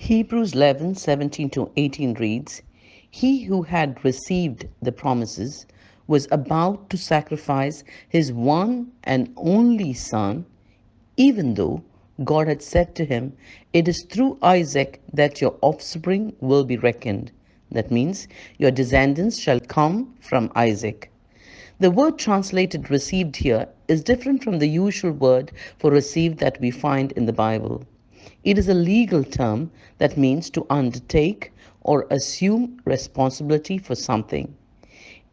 Hebrews 11:17 to 18 reads, "He who had received the promises was about to sacrifice his one and only son, even though God had said to him, 'It is through Isaac that your offspring will be reckoned.' That means your descendants shall come from Isaac." The word translated received here is different from the usual word for received that we find in the Bible. It is a legal term that means to undertake or assume responsibility for something.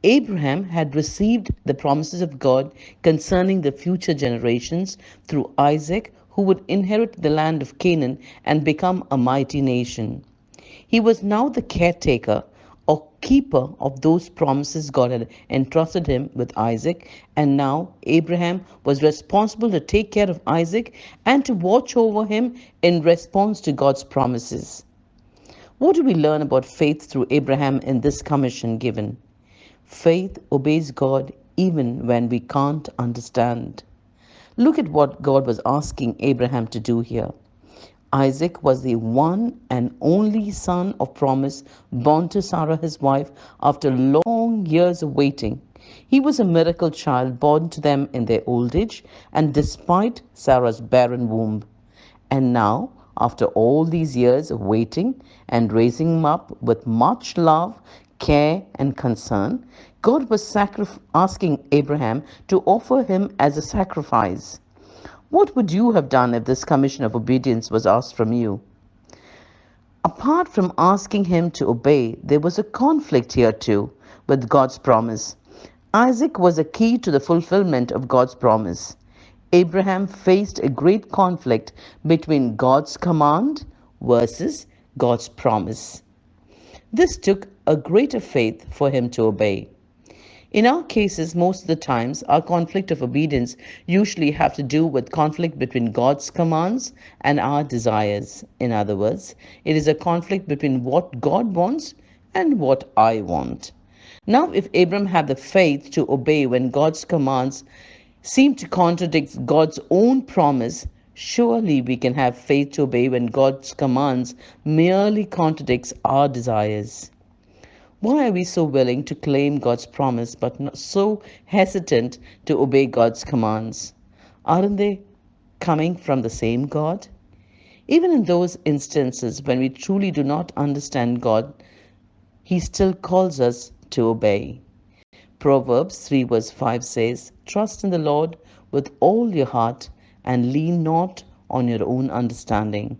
Abraham had received the promises of God concerning the future generations through Isaac, who would inherit the land of Canaan and become a mighty nation. He was now the caretaker or keeper of those promises God had entrusted him with Isaac, and now Abraham was responsible to take care of Isaac and to watch over him in response to God's promises. What do we learn about faith through Abraham in this commission given? Faith obeys God even when we can't understand. Look at what God was asking Abraham to do here. Isaac was the one and only son of promise born to Sarah, his wife, after long years of waiting. He was a miracle child born to them in their old age and despite Sarah's barren womb. And now, after all these years of waiting and raising him up with much love, care, and concern, God was asking Abraham to offer him as a sacrifice. What would you have done if this commission of obedience was asked from you? Apart from asking him to obey, there was a conflict here too with God's promise. Isaac was a key to the fulfillment of God's promise. Abraham faced a great conflict between God's command versus God's promise. This took a greater faith for him to obey. In our cases, most of the times, our conflict of obedience usually have to do with conflict between God's commands and our desires. In other words, it is a conflict between what God wants and what I want. Now, if Abram had the faith to obey when God's commands seem to contradict God's own promise, surely we can have faith to obey when God's commands merely contradicts our desires. Why are we so willing to claim God's promise but not so hesitant to obey God's commands? Aren't they coming from the same God? Even in those instances when we truly do not understand God, He still calls us to obey. Proverbs 3 verse 5 says, "Trust in the Lord with all your heart and lean not on your own understanding."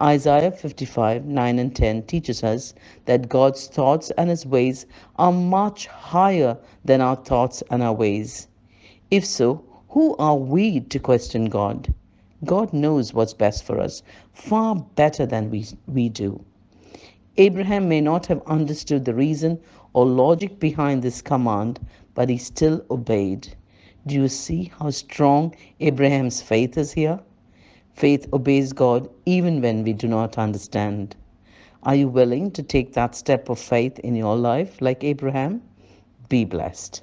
Isaiah 55, 9 and 10 teaches us that God's thoughts and his ways are much higher than our thoughts and our ways. If so, who are we to question God? God knows what's best for us, far better than we do. Abraham may not have understood the reason or logic behind this command, but he still obeyed. Do you see how strong Abraham's faith is here? Faith obeys God even when we do not understand. Are you willing to take that step of faith in your life like Abraham? Be blessed.